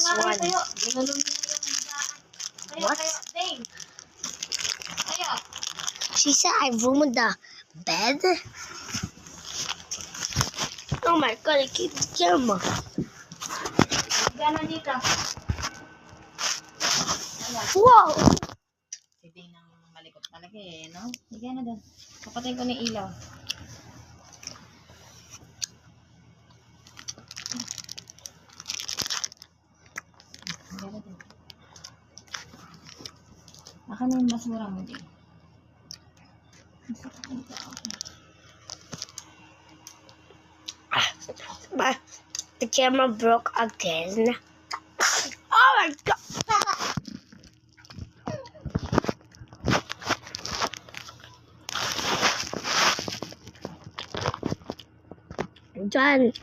plus one. What? She said I ruined the bed? Oh my god, I keep the camera. Whoa! Hindi nang malikot talaga eh, no? Sige na doon. Kapatay ko ng ilaw. Sige na doon. Aka na yung basura mo din. The camera broke again. Oh my god! Done.